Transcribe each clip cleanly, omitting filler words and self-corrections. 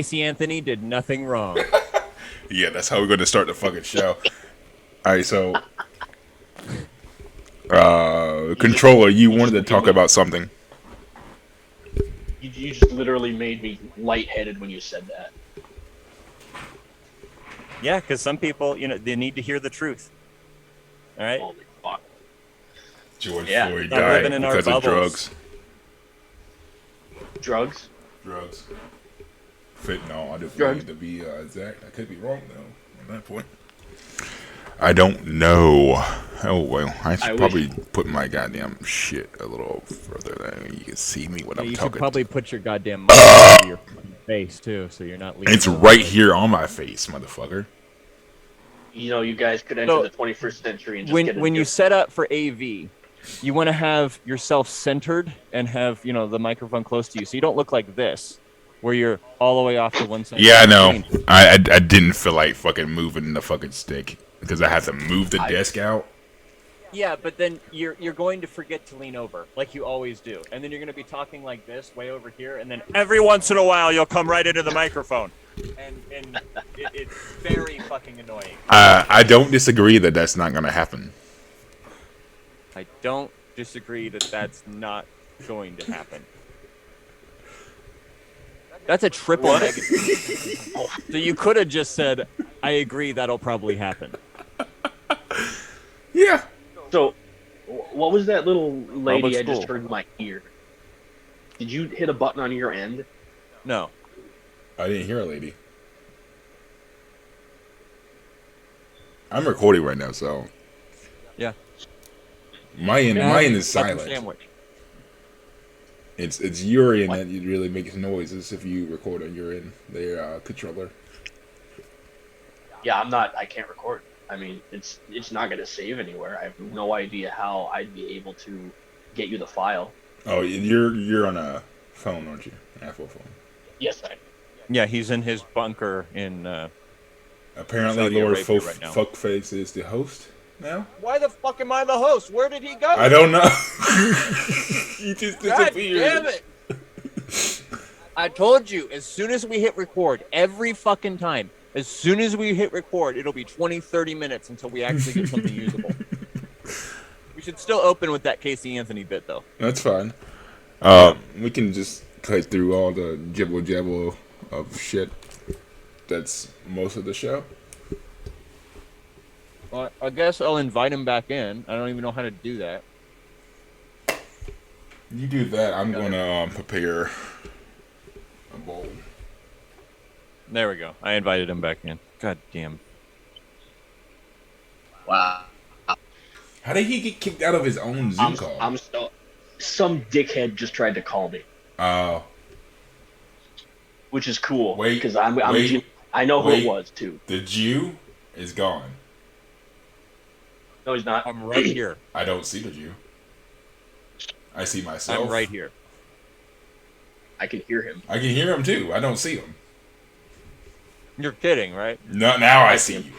Casey Anthony did nothing wrong. Yeah, that's how we're going to start the fucking show. All right, so controller, you wanted to talk about something. You just literally made me lightheaded when you said that. Yeah, because some people, they need to hear the truth. All right. Holy fuck. George Yeah. Floyd Not died living in our because of bubbles. Drugs? drugs. Fentanyl. I just Drugs. wanted to be exact. I could be wrong though on that point. I don't know. Oh well, I should probably put my goddamn shit a little further than you can see me when I'm You talking. should probably put your goddamn mic to your face too, so you're not leaving. It's right here on my face, motherfucker. You know, you guys could enter the 21st century and just get when you set up for AV, you want to have yourself centered and have the microphone close to you, so you don't look like this, where you're all the way off to one side. Yeah, I know. I didn't feel like fucking moving the fucking stick because I had to move the desk out. Yeah, but then you're going to forget to lean over like you always do, and then you're going to be talking like this way over here, and then every once in a while you'll come right into the microphone, and it's very fucking annoying. I don't disagree that that's not going to happen. I don't disagree that that's not going to happen. That's a triple negative. So you could have just said, I agree that'll probably happen. Yeah. So, what was that little lady I just heard in my ear? Did you hit a button on your end? No. I didn't hear a lady. I'm recording right now, so. Yeah. My end is silent. Sandwich. It's your end that really makes noises if you record on your end, their controller. Yeah, I can't record. I mean, it's not going to save anywhere. I have no idea how I'd be able to get you the file. Oh, you're on a phone, aren't you? An Apple phone. Yes, I am. Yeah, he's in his bunker in apparently Saudi Lord Arabia right now. Fuckface is the host now. Why the fuck am I the host? Where did he go? I don't know. He just disappeared. God damn it. I told you, as soon as we hit record, every fucking time, as soon as we hit record, it'll be 20, 30 minutes until we actually get something usable. We should still open with that Casey Anthony bit, though. That's fine. We can just cut through all the jibble-jabble of shit. That's most of the show. Well, I guess I'll invite him back in. I don't even know how to do that. You do that. I'm going to prepare a bowl. There we go. I invited him back in. God damn. Wow. How did he get kicked out of his own Zoom call? Some dickhead just tried to call me. Oh. Which is cool. Wait, because I know who it was, too. The Jew is gone. No, he's not. I'm right here. I don't see the Jew. I see myself. I'm right here. I can hear him. I can hear him, too. I don't see him. You're kidding, right? No, now I see you.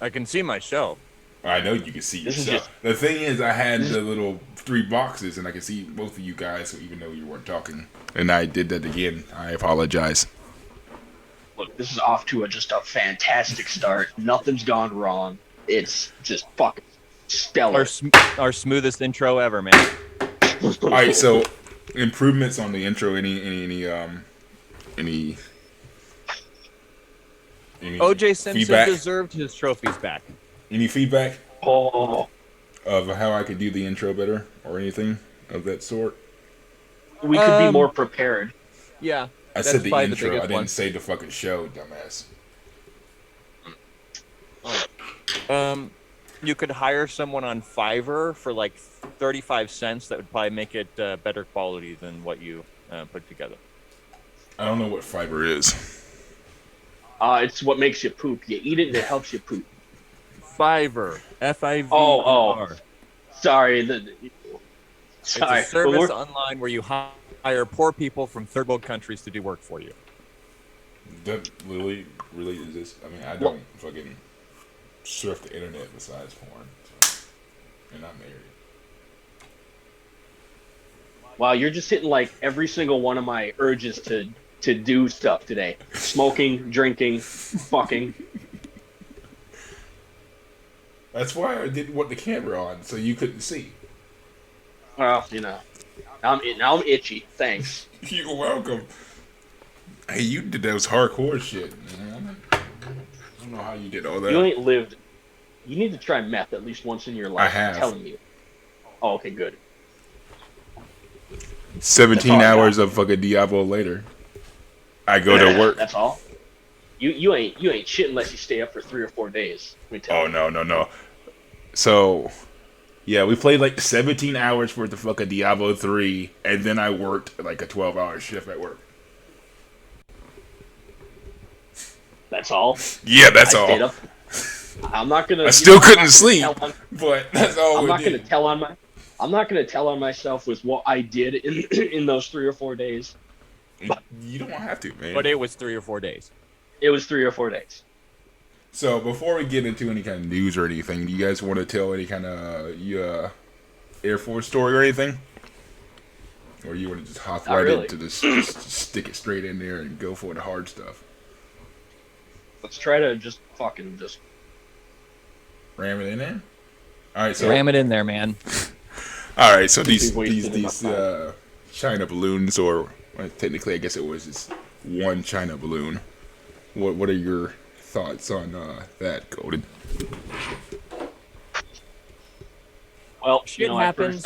I can see myself. I know you can see yourself. The thing is, I had the little 3 boxes, and I can see both of you guys, so even though you weren't talking. And I did that again. I apologize. Look, this is off to just a fantastic start. Nothing's gone wrong. It's just fucking stellar. Our smoothest intro ever, man. All right, so improvements on the intro. Any OJ Simpson feedback? Deserved his trophies back. Any feedback? Oh. Of how I could do the intro better, or anything of that sort? We could be more prepared. Yeah. I said the intro. I didn't say the fucking show, dumbass. You could hire someone on Fiverr for like 35 cents. That would probably make it better quality than what you put together. I don't know what fiber is. It's what makes you poop. You eat it and it helps you poop. Fiverr. F-I-V-E-R. Oh. Sorry. It's a service online where you hire poor people from third world countries to do work for you. That really exists. I mean, I don't fucking surf the internet besides porn, so. And I'm married. Wow, you're just hitting like every single one of my urges to to do stuff today. Smoking, drinking, fucking. That's why I didn't want the camera on, so you couldn't see. Well, you know, now I'm itchy. Thanks. You're welcome. Hey, you did those hardcore shit, man. I don't know how you did all that. You ain't lived. You need to try meth at least once in your life. I have. I'm telling you. Oh, okay, good. 17 hours of fucking Diablo later, I go to work. That's all. You ain't shit unless you stay up for 3 or 4 days. Let me tell you. Oh no. So, yeah, we played like 17 hours worth of fucking Diablo 3, and then I worked like a 12-hour shift at work. That's all. Yeah, that's all. Stayed up. I'm not gonna. I still couldn't sleep, but that's all. I'm not gonna tell on myself with what I did in those 3 or 4 days. But you don't have to, man. But it was 3 or 4 days. It was 3 or 4 days. So before we get into any kind of news or anything, do you guys want to tell any kind of Air Force story or anything? Or you want to just hop right into this, just stick it straight in there and go for the hard stuff? Let's try to just fucking just ram it in there. All right, so ram it in there, man. All right, so these China balloons, or well, technically, I guess it was just one China balloon. What are your thoughts on that, Golden? Well, shit happens.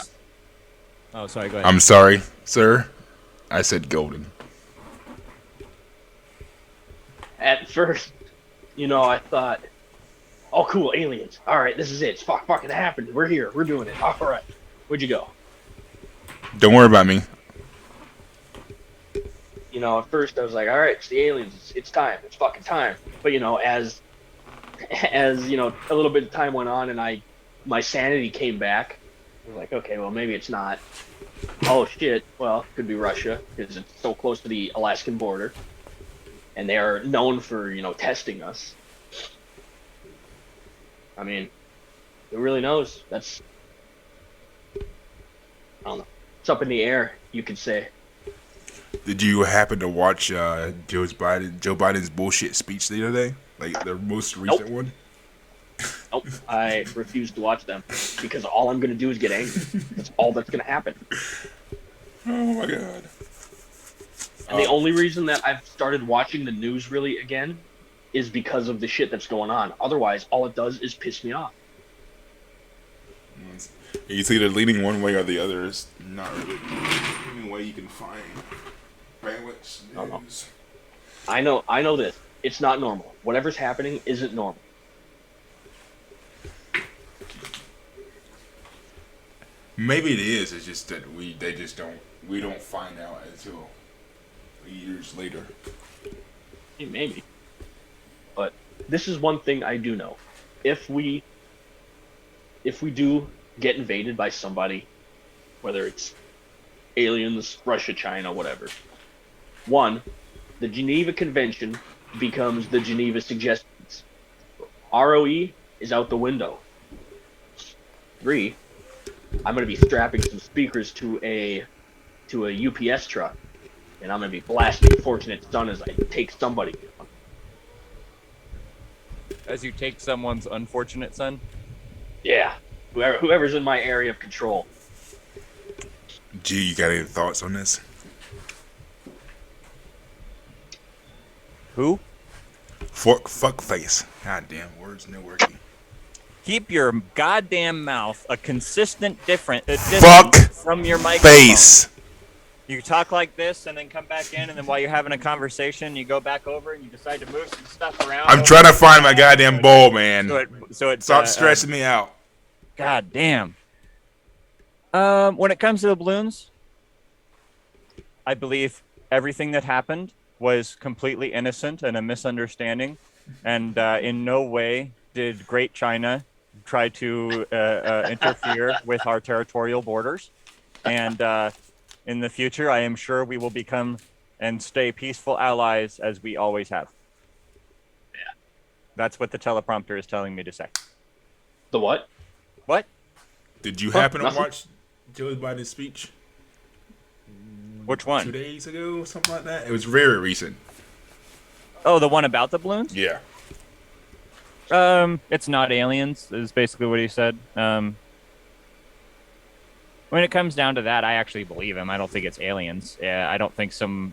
Oh, sorry. Go ahead. I'm sorry, sir. I said Golden. At first, I thought, oh, cool, aliens. All right, this is it. It's fucking happened. We're here. We're doing it. All right. Where'd you go? Don't worry about me. At first I was like, all right, it's the aliens. It's time. It's fucking time. But, as a little bit of time went on and my sanity came back, I was like, okay, well, maybe it's not. Oh, shit. Well, it could be Russia because it's so close to the Alaskan border. And they are known for, testing us. I mean, who really knows? I don't know. It's up in the air, you could say. Did you happen to watch Joe Biden's bullshit speech the other day? Like the most recent one? Nope. I refuse to watch them because all I'm going to do is get angry. That's all that's going to happen. Oh my god. And the only reason that I've started watching the news really again is because of the shit that's going on. Otherwise, all it does is piss me off. It's either leaning one way or the other. It's not really any way you can find balance news. I know this. It's not normal. Whatever's happening isn't normal. Maybe it is. It's just that we don't find out until years later. Maybe. But this is one thing I do know. If we do get invaded by somebody, whether it's aliens, Russia, China, whatever, one, the Geneva Convention becomes the Geneva Suggestions. ROE is out the window. 3, I'm going to be strapping some speakers to a UPS truck, and I'm going to be blasting Fortunate Son as I take somebody. As you take someone's unfortunate son? Yeah. Whoever's in my area of control. Gee, you got any thoughts on this? Who? Fuck face. Goddamn words no working. Keep your goddamn mouth a consistent Fuck distance from your microphone. Face. You talk like this and then come back in, and then while you're having a conversation, you go back over and you decide to move some stuff around. I'm trying to find my goddamn bowl, man. So it Stop stressing me out. God damn. When it comes to the balloons, I believe everything that happened was completely innocent and a misunderstanding, and in no way did Great China try to interfere with our territorial borders. And in the future, I am sure we will become and stay peaceful allies as we always have. Yeah. That's what the teleprompter is telling me to say. The what? What? Did you happen to Nothing. watch Joe Biden's speech? Which 2 one? days ago, something like that. It was very recent. Oh, the one about the balloons? Yeah. It's not aliens, is basically what he said. When it comes down to that, I actually believe him. I don't think it's aliens. I don't think some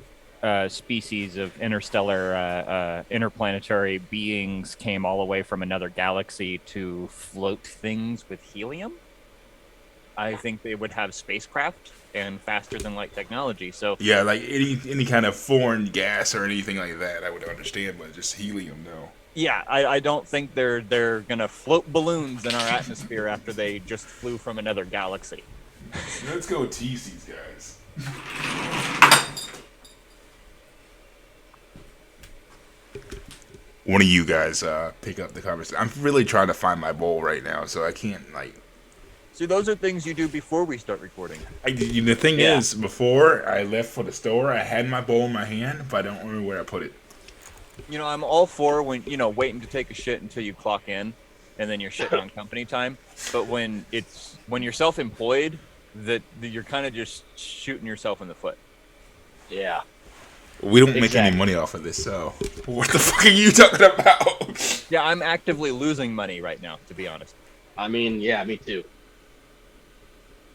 species of interplanetary beings came all the way from another galaxy to float things with helium. I think they would have spacecraft and faster than light technology. So Yeah, like any kind of foreign gas or anything like that, I would understand, but just helium, no. yeah, I don't think they're gonna float balloons in our atmosphere after they just flew from another galaxy. Let's go tease these guys. One of you guys pick up the conversation. I'm really trying to find my bowl right now, so I can't like. See, those are things you do before we start recording. The thing is, before I left for the store, I had my bowl in my hand, but I don't remember where I put it. You know, I'm all for waiting to take a shit until you clock in, and then you're shitting on company time. But when you're self-employed, that you're kind of just shooting yourself in the foot. Yeah. We don't make any money off of this, so what the fuck are you talking about? Yeah, I'm actively losing money right now, to be honest. I mean, yeah, me too.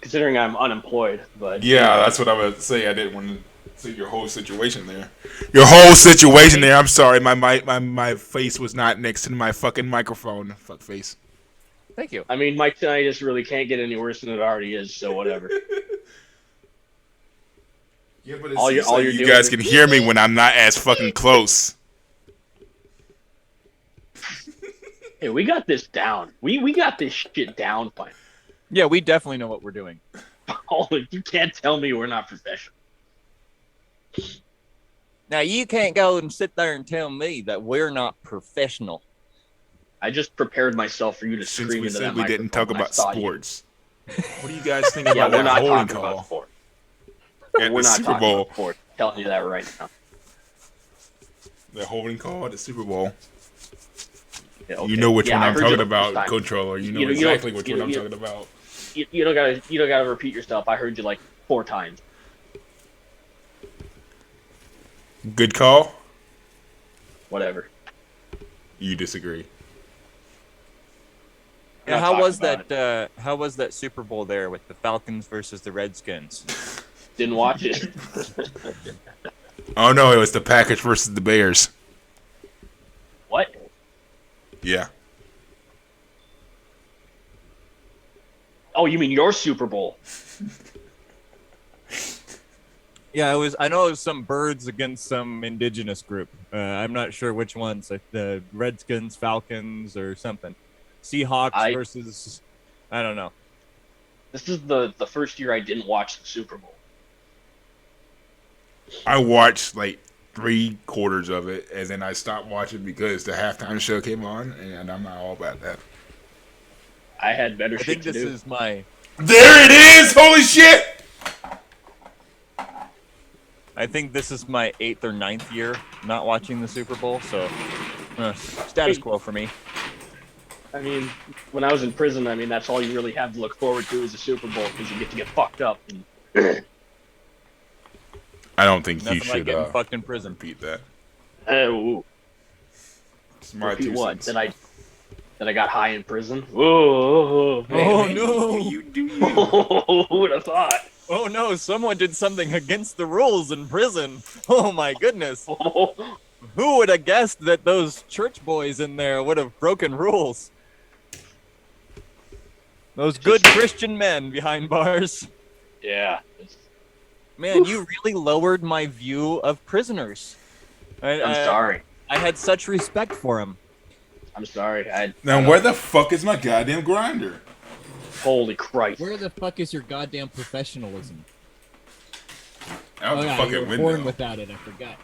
Considering I'm unemployed, but Yeah, that's what I was say. I didn't want to say your whole situation there. Your whole situation there. I'm sorry, my face was not next to my fucking microphone. Fuck face. Thank you. I mean, my tinnitus really can't get any worse than it already is, so whatever. Yeah, but all you're you doing guys is- can hear me when I'm not as fucking close. Hey, we got this down. We got this shit down, fine. Yeah, we definitely know what we're doing. Oh, you can't tell me we're not professional. Now, you can't go and sit there and tell me that we're not professional. I just prepared myself for you to Since scream we into said that we didn't talk microphone when I about saw you. sports, what do you guys think Yeah, about we're that not holding talking call about sports. at We're the not Super talking Bowl? about sports. I'm telling you that right now. The holding call at the Super Bowl. Yeah, okay. You know which Yeah, one I I'm heard you talking the first about, time. controller. You know You don't- exactly which you one I'm don't- talking about. You don't gotta repeat yourself. I heard you like 4 times. Good call. Whatever. You disagree. We're Yeah, not how talking was about that? How was that Super Bowl there with the Falcons versus the Redskins? Didn't watch it. Oh no, it was the Packers versus the Bears. What? Yeah. Oh, you mean your Super Bowl? Yeah, it was. I know it was some birds against some indigenous group. I'm not sure which ones, like the Redskins, Falcons, or something. Seahawks versus. I don't know. This is the first year I didn't watch the Super Bowl. I watched like 3/4 of it, and then I stopped watching because the halftime show came on, and I'm not all about that. I had better I shit think to this do. is my. There it is! Holy shit! I think this is my 8th or 9th year not watching the Super Bowl, so status quo for me. I mean, when I was in prison, I mean, that's all you really have to look forward to is the Super Bowl because you get to get fucked up. And, I don't think Nothing you like should getting fucked in prison. repeat that. ooh, It's my repeat 2 what? cents. That I got high in prison? Whoa! Oh no! Who would have thought? Oh no! Someone did something against the rules in prison. Oh my goodness! Who would have guessed that those church boys in there would have broken rules? Those good Christian men behind bars. Yeah. Man, you really lowered my view of prisoners. I'm sorry. I had such respect for them. I'm sorry. Now, where the fuck is my goddamn grinder? Holy Christ. Where the fuck is your goddamn professionalism? Out the you fucking were window. born without it. I forgot.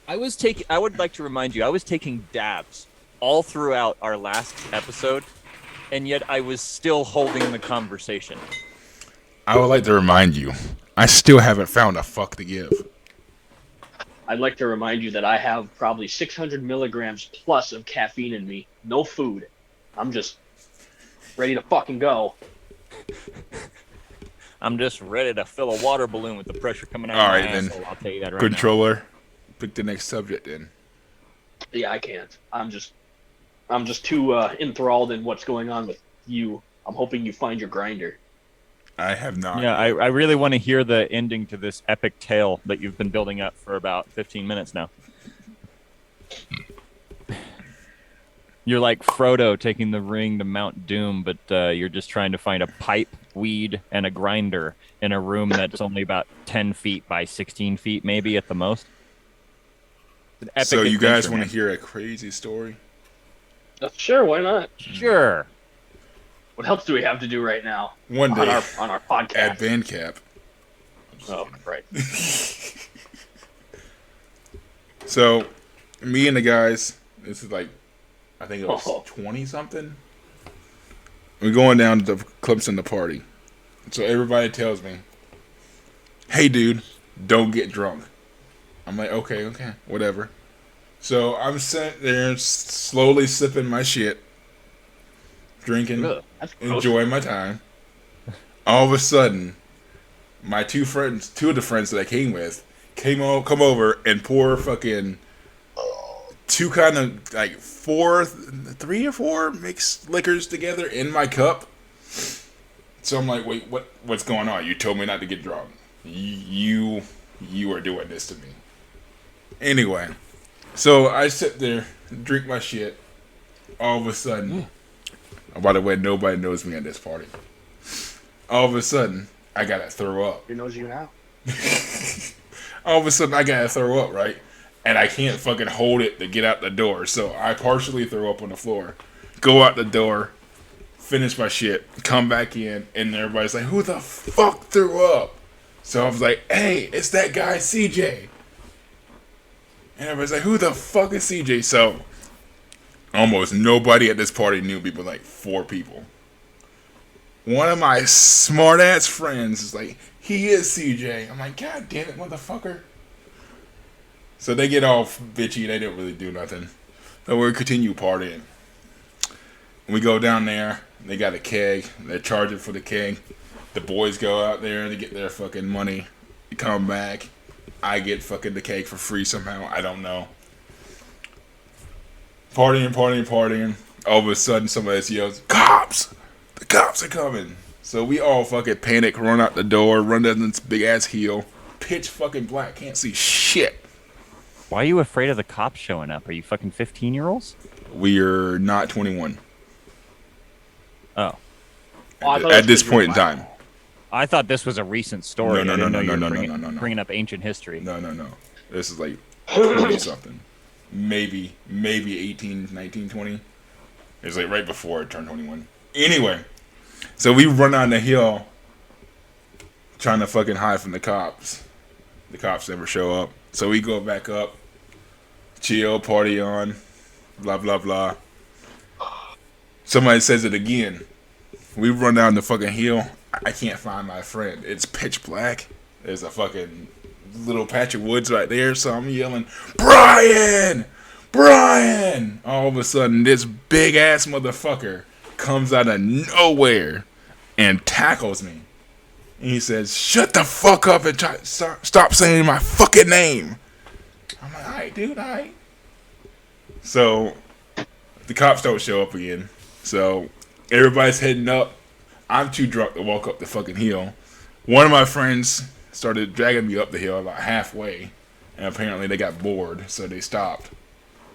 I would like to remind you, I was taking dabs all throughout our last episode, and yet I was still holding the conversation. I would like to remind you, I still haven't found a fuck to give. I'd like to remind you that I have probably 600 milligrams plus of caffeine in me. No food. I'm just ready to fucking go. I'm just ready to fill a water balloon with the pressure coming out All of my right, then. asshole. I'll tell you that right Controller, pick the next subject then. Yeah, I can't. I'm just too enthralled in what's going on with you. I'm hoping you find your grinder. I have now. not. Yeah, yet. I really want to hear the ending to this epic tale that you've been building up for about 15 minutes now. You're like Frodo taking the ring to Mount Doom, but you're just trying to find a pipe, weed, and a grinder in a room that's only about 10 feet by 16 feet, maybe at the most. It's an epic So you guys adventure, want to man. hear a crazy story? Sure, why not? Sure. What else do we have to do right now One day on our podcast? at band camp. Oh, right. So, me and the guys, this is like, I think it was Oh. 20 something. We're going down to the Clemson to party. So everybody tells me, "Hey, dude, don't get drunk." I'm like, okay, whatever. So I'm sitting there slowly sipping my shit, drinking, Ugh, that's gross. enjoying my time. All of a sudden, my two of the friends that I came with, come over and pour fucking two kind of like three or four mixed liquors together in my cup. So I'm like, wait, what's going on? You told me not to get drunk. You are doing this to me. Anyway, so I sit there, drink my shit. All of a sudden, by the way, nobody knows me at this party. All of a sudden, I gotta throw up. Who knows you now? All of a sudden, I gotta throw up, right? And I can't fucking hold it to get out the door. So I partially throw up on the floor, go out the door, finish my shit, come back in, and everybody's like, "Who the fuck threw up?" So I was like, "Hey, it's that guy CJ." And everybody's like, "Who the fuck is CJ?" So almost nobody at this party knew me, but like 4 people. One of my smart ass friends is like, "He is CJ." I'm like, "God damn it, motherfucker." So they get all bitchy. They didn't really do nothing. So we continue partying. We go down there. They got a keg. They're charging for the keg. The boys go out there to get their fucking money. They come back. I get fucking the keg for free somehow. I don't know. Partying. All of a sudden, somebody yells, "Cops! The cops are coming!" So we all fucking panic, run out the door, run down this big ass hill. Pitch fucking black. Can't see shit. Why are you afraid of the cops showing up? Are you fucking 15-year-olds? We're not 21 Oh. Oh, I thought it at was this 'cause point you're in black. time. I thought this was a recent story. No, I didn't know you were no, bringing up ancient history. No. This is like 20 something. Maybe 18, 19, 20. It's like right before I turned 21. Anyway, so we run down the hill trying to fucking hide from the cops. The cops never show up. So we go back up, chill, party on, blah, blah, blah. Somebody says it again. We run down the fucking hill. I can't find my friend. It's pitch black. There's a fucking little patch of woods right there. So I'm yelling, "Brian! Brian!" All of a sudden, this big ass motherfucker comes out of nowhere and tackles me. And he says, "Shut the fuck up and stop saying my fucking name." I'm like, "Alright, dude, alright." So the cops don't show up again. So everybody's heading up. I'm too drunk to walk up the fucking hill. One of my friends started dragging me up the hill about halfway, and apparently they got bored, so they stopped.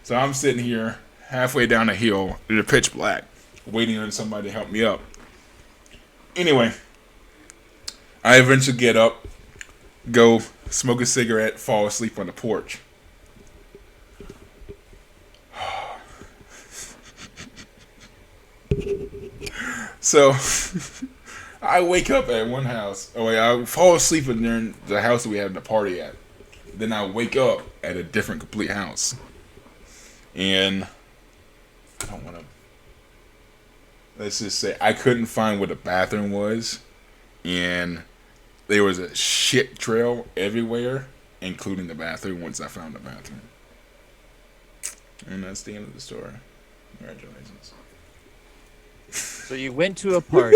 So I'm sitting here halfway down the hill in the pitch black, waiting on somebody to help me up. Anyway, I eventually get up, go smoke a cigarette, fall asleep on the porch. So I wake up at one house. Oh wait, I fall asleep in the house that we had the party at. Then I wake up at a different complete house. And I don't want to. Let's just say I couldn't find where the bathroom was, and there was a shit trail everywhere, including the bathroom. Once I found the bathroom, and that's the end of the story. Congratulations. So you went to a party,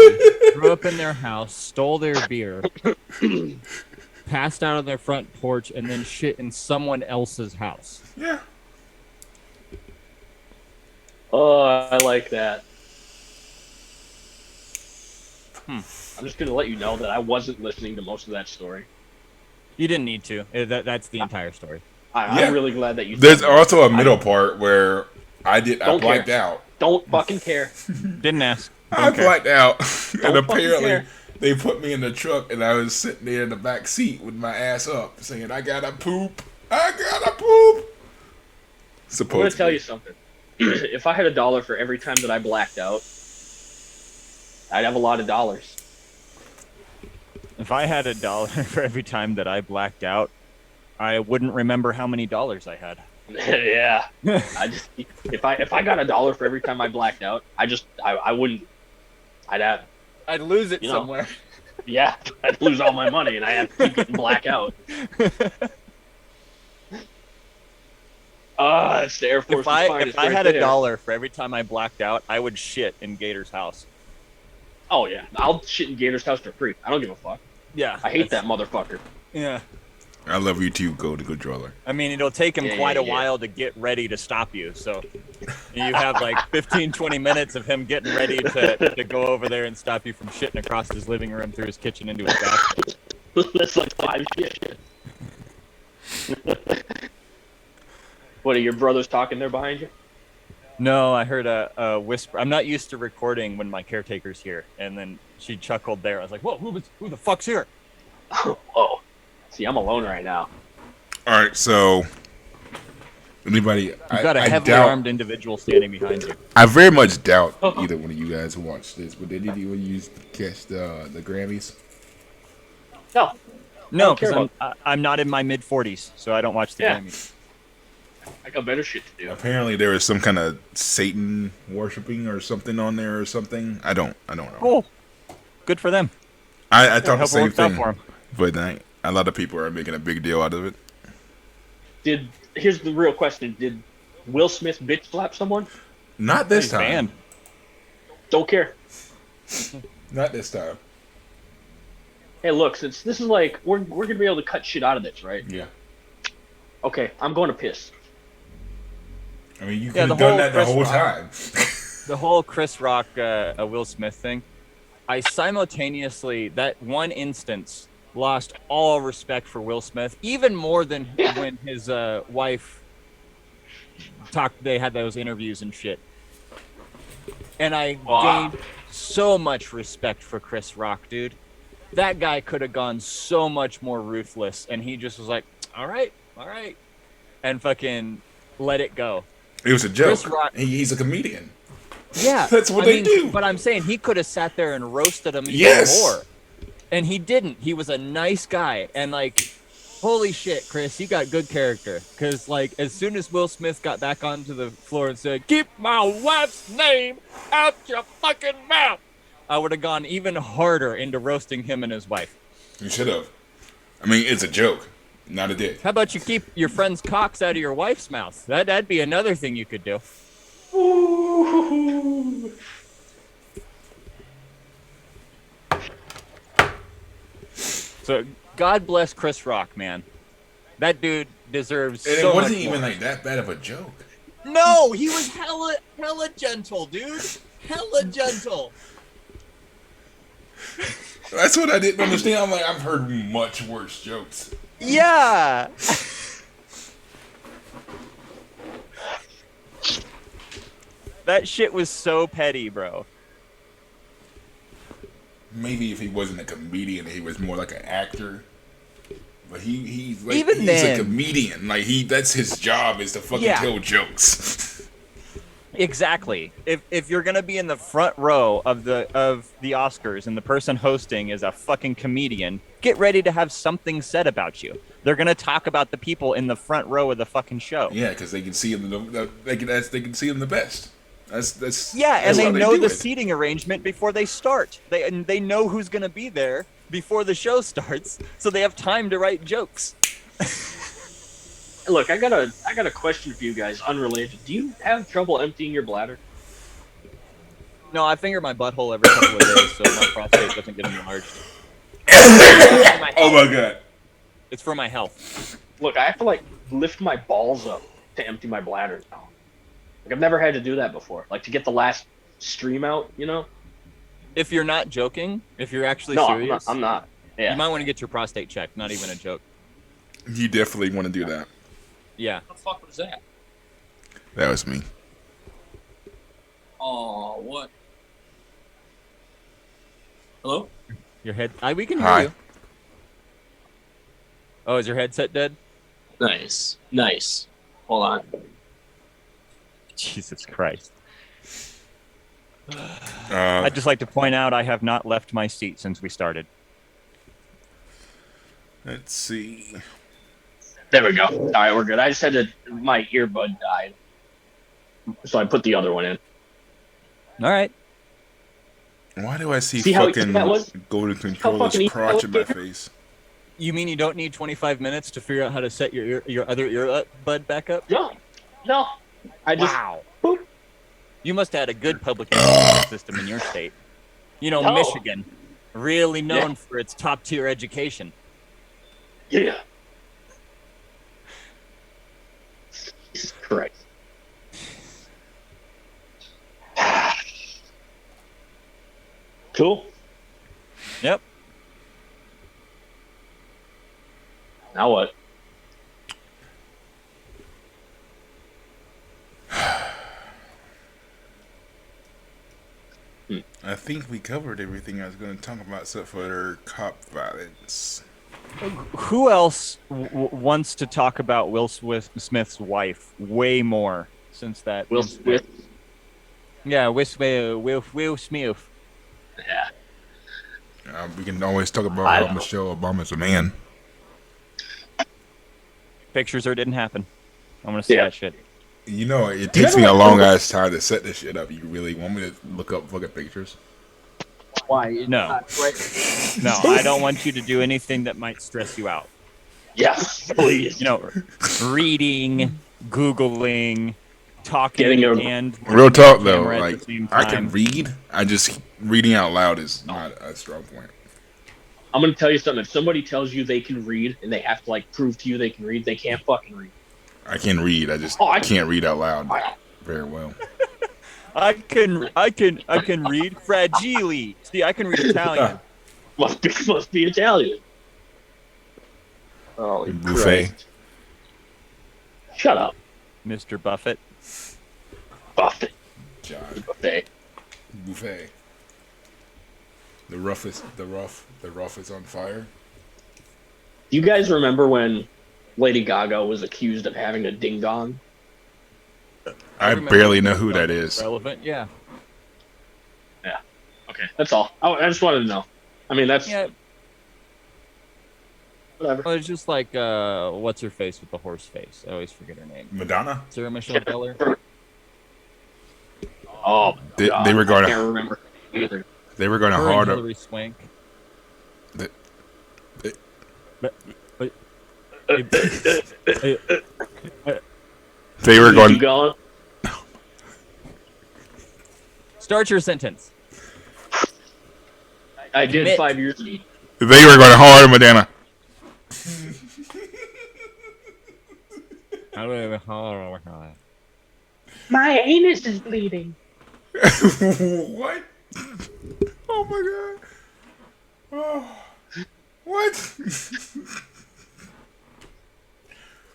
threw up in their house, stole their beer, passed out on their front porch, and then shit in someone else's house. Yeah. Oh, I like that. Hmm. I'm just gonna let you know that I wasn't listening to most of that story. You didn't need to. That's the entire story. I'm really glad that you. There's also a middle part where I blacked out. Don't fucking care. Didn't ask. I blacked out, and Don't apparently fucking care. they put me in the truck, and I was sitting there in the back seat with my ass up, saying, "I gotta poop. I gotta poop." I'm gonna tell you something. If I had $1 for every time that I blacked out, I'd have a lot of dollars. If I had $1 for every time that I blacked out, I wouldn't remember how many dollars I had. Yeah. If I got $1 for every time I blacked out, I wouldn't. I'd lose it You know. somewhere. Yeah, I'd lose all my money and I have to keep getting black out. It's the Air Force's finest If I right had there. $1 for every time I blacked out, I would shit in Gator's house. Oh yeah, I'll shit in Gator's house for free. I don't give a fuck. Yeah. I hate that motherfucker. Yeah. I love you too, Go to Controller. I mean, it'll take him Yeah, quite yeah, a yeah. while to get ready to stop you. So you have like 15, 20 minutes of him getting ready to go over there and stop you from shitting across his living room through his kitchen into his bathroom. That's like 5 shit. What are your brothers talking there behind you? No, I heard a whisper. I'm not used to recording when my caretaker's here. And then she chuckled there. I was like, whoa, who the fuck's here? Oh, see, I'm alone right now. All right, so anybody? You've got a I heavily doubt. armed individual standing behind you. I very much doubt either one of you guys watched this, but did anyone use to catch the Grammys? No. No, don't care because I'm not in my mid-40s, so I don't watch the Yeah. Grammys. I got better shit to do. Apparently, there was some kind of Satan worshiping or something on there or something. I don't know. Cool. Good for them. I thought the hope it same worked out thing, for 'em. but a lot of people are making a big deal out of it. Here's the real question: did Will Smith bitch slap someone? Not this He's time. banned. Don't care. Not this time. Hey, look, since this is like we're gonna be able to cut shit out of this, right? Yeah. Okay, I'm going to piss. I mean, you could Yeah, have the done whole that the Chris whole Rock- time. The whole Chris Rock, Will Smith thing, I simultaneously, that one instance, lost all respect for Will Smith, even more than when his wife they had those interviews and shit. And I gained so much respect for Chris Rock, dude. That guy could have gone so much more ruthless, and he just was like, all right, and fucking let it go. It was a joke. Chris Rock- He's a comedian. Yeah, That's what they do. But I'm saying he could have sat there and roasted him even Yes. more, and he didn't. He was a nice guy, and like, holy shit, Chris, you got good character. Because like, as soon as Will Smith got back onto the floor and said, "Keep my wife's name out your fucking mouth," I would have gone even harder into roasting him and his wife. You should have. I mean, it's a joke, not a dick. How about you keep your friend's cocks out of your wife's mouth? That'd be another thing you could do. Ooh. So God bless Chris Rock, man. That dude deserves And so it wasn't much even more. like that bad of a joke. No, he was hella gentle, dude. Hella gentle. That's what I didn't understand. I'm like, I've heard much worse jokes. Yeah. That shit was so petty, bro. Maybe if he wasn't a comedian, he was more like an actor. But he's like, Even he's then- a comedian. Like that's his job is to fucking Yeah. tell jokes. Exactly. If you're gonna be in the front row of the Oscars and the person hosting is a fucking comedian, get ready to have something said about you. They're gonna talk about the people in the front row of the fucking show. Yeah, because they can see him. They can see him the best. That's Yeah, and that's they how know do the it. seating arrangement before they start. They know who's gonna be there before the show starts, so they have time to write jokes. Look, I got a question for you guys, unrelated. Do you have trouble emptying your bladder? No, I finger my butthole every couple of days, so my prostate doesn't get enlarged. Oh my god. It's for my health. Look, I have to like lift my balls up to empty my bladder now. Like I've never had to do that before. Like to get the last stream out, you know? If you're not joking, if you're actually No, serious, I'm not. Yeah. you might want to get your prostate checked. Not even a joke. You definitely want to do that. Yeah. What the fuck was that? That was me. Oh, what? Hello? Your head. We can hear Hi. you. Oh, is your headset dead? Nice. Nice. Hold on. Jesus Christ. Uh, I'd just like to point out I have not left my seat since we started. let's see. There we go. All right, we're good. I just had to. My earbud died, so I put the other one in. All right. Why do I see, See how easy fucking that was? golden fucking controller's easy crotch that in my was? face? You mean you don't need 25 minutes to figure out how to set your other earbud back up? No. I just. Wow. Boop. You must have had a good public education system in your state. You know, No. Michigan, really known for its top-tier education. Yeah. Jesus Christ. Cool. Yep. Now what? I think we covered everything I was going to talk about except for cop violence. Who else wants to talk about Will Smith's wife way more since that? Will incident? Smith? Yeah, Will Smith. Yeah. We can always talk about I how don't- Michelle Obama's a man. Pictures or it didn't happen. I'm gonna see Yeah. that shit. You know, it You takes ever me a like- long ass time to set this shit up. You really want me to look up fucking pictures? Why? No. No, I don't want you to do anything that might stress you out. Yes, please. You know, reading, Googling, talking, Getting a- and Real talk though, camera at like the same I time. can read. I just reading out loud is not a strong point. I'm gonna tell you something. If somebody tells you they can read and they have to like prove to you they can read, they can't fucking read. I can read. I just Oh, I- can't read out loud very well. I can read fragile. See, I can read Italian. Must be Italian. Holy Buffet. Christ. Shut up, Mr. Buffett. Buffett. John Buffet. Buffet. The rough is on fire. Do you guys remember when Lady Gaga was accused of having a ding dong? I remember barely know who that is. Relevant, yeah. Okay, that's all. I just wanted to know. I mean, that's Yeah, whatever. well, it's just like, what's her face with the horse face? I always forget her name. Madonna. Sarah Michelle Gellar? Oh, my They God. were going I can't to remember either. they were going to Her and hard up. Hilary Swank. The- They were Keep going. going. Start your sentence. I did Admit. 5 years ago. They were going hard, Madonna. My anus is bleeding. What? Oh my god. Oh. What?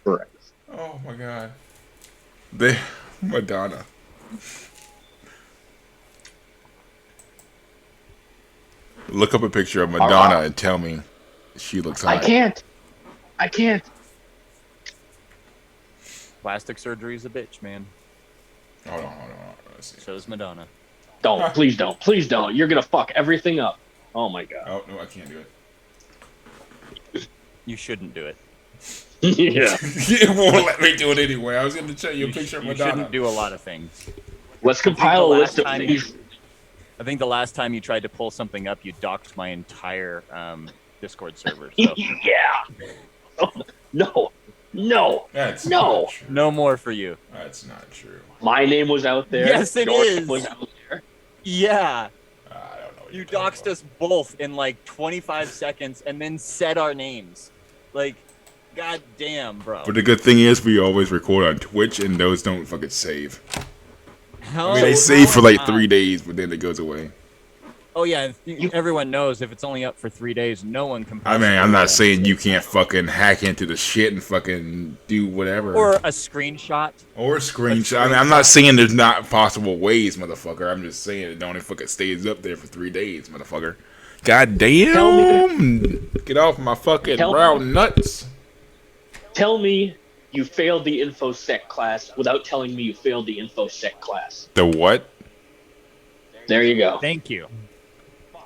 Correct. Oh my god. They Madonna. Look up a picture of Madonna and tell me she looks I hot. can't. Plastic surgery is a bitch, man. Hold on. Let's see. So is Madonna. Don't. Please don't. Please don't. You're going to fuck everything up. Oh, my God. Oh no, I can't do it. You shouldn't do it. Yeah. It won't let me do it anyway. I was going to show you a picture of You Madonna. shouldn't do a lot of things. Let's compile a the list last of time things. I think the last time you tried to pull something up, you docked my entire Discord server. So Yeah. No. That's No. not true. no more for you. That's not true. My name was out there. Yes, it Your is. name was out there. Yeah. I don't know what You you're talking doxed about. us both in like 25 seconds and then said our names. Like, god damn, bro. But the good thing is we always record on Twitch and those don't fucking save. I mean, they save for like 3 days, but then it goes away. Oh yeah, everyone knows if it's only up for 3 days, no one can I possibly. mean, I'm not saying you can't fucking hack into the shit and fucking do whatever. Or a screenshot. Or a screenshot. I mean, I'm not saying there's not possible ways, motherfucker. I'm just saying it only fucking stays up there for 3 days, motherfucker. God damn! Get off my fucking brown nuts. Tell me you failed the InfoSec class without telling me you failed the InfoSec class. The what? There you go. Thank you.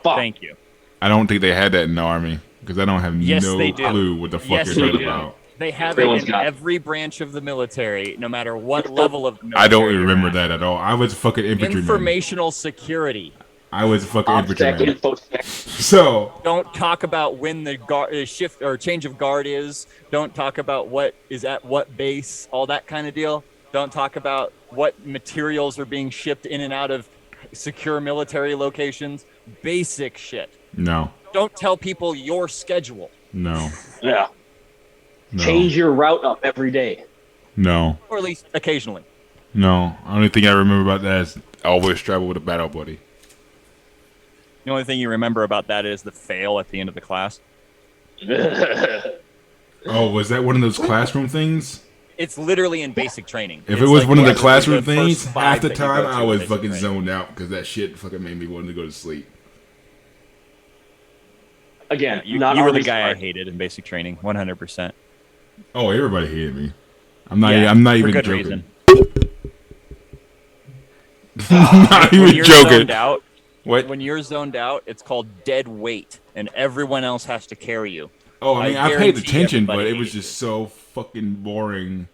Fuck. Thank you. I don't think they had that in the army because I don't have no they do. clue what the fuck Yes, you're they talking do. about. They have Everyone's it in got it. every branch of the military, no matter what level of military I don't you're remember at. that at all. I was a fucking infantryman. Informational security. I was a fucking OPSEC, infantryman. InfoSec. So Don't talk about when the shift or change of guard is. Don't talk about what is at what base, all that kind of deal. Don't talk about what materials are being shipped in and out of secure military locations. Basic shit. no, Don't tell people your schedule. no, Yeah. no, Change your route up every day. no, Or at least occasionally. no. Only thing I remember about that is always travel with a battle buddy. The only thing you remember about that is the fail at the end of the class. Oh, was that one of those classroom things? It's literally in basic training. If It's it was like one of the literally classroom the first things, five half the that you time go to I in was basic fucking training. zoned out because that shit fucking made me want to go to sleep. Again, You not were the Army guy I smart. hated in basic training, 100%. Oh, everybody hated me. I'm not. Yeah, I'm not for even good joking. reason. Not When even you're joking. zoned out, What? when you're zoned out, it's called dead weight, and everyone else has to carry you. Oh, I mean, I paid guarantee attention, but everybody it was hated just so fucking boring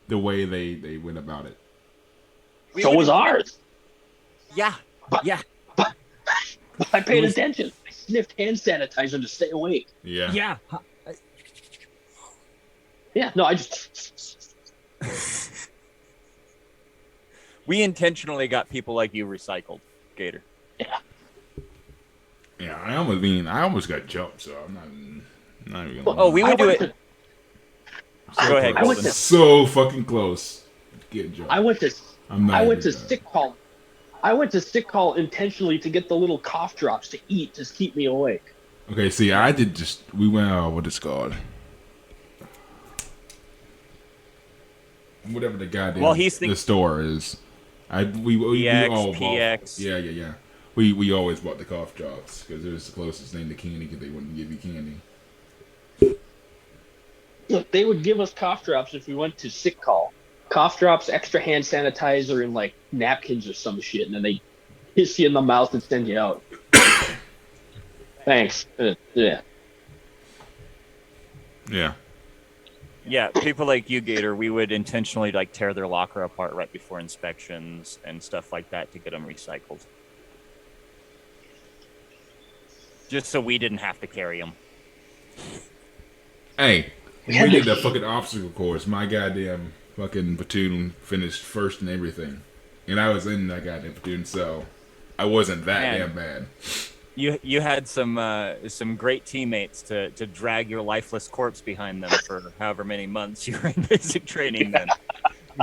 the way they went about it. We So would- was ours. Yeah, yeah, I paid It was- attention. I sniffed hand sanitizer to stay awake. Yeah. yeah. Yeah, no, I just. We intentionally got people like you recycled, Gator. Yeah, I almost got jumped, so I'm not even gonna. Oh, we would do it. so Go ahead, close. Golden. So fucking close. Get jumped. I went to I'm not I went even to gonna- sick call. I went to sick call intentionally to get the little cough drops to eat to keep me awake. Okay, see, I did just. We went. What it's called? Whatever the goddamn Well, he's the store is. We PX, all PX. bought. Yeah. We always bought the cough drops because it was the closest thing to candy because they wouldn't give you candy. Look, they would give us cough drops if we went to sick call. Cough drops, extra hand sanitizer, and like napkins or some shit, and then they hiss you in the mouth and send you out. Thanks. Yeah. Yeah. Yeah, people like you, Gator, we would intentionally like tear their locker apart right before inspections and stuff like that to get them recycled. Just so we didn't have to carry them. Hey, when we did the fucking obstacle course, my goddamn fucking platoon finished first in everything, and I was in that goddamn platoon, so I wasn't that Man. damn bad. You had some great teammates to drag your lifeless corpse behind them for however many months you were in basic training then.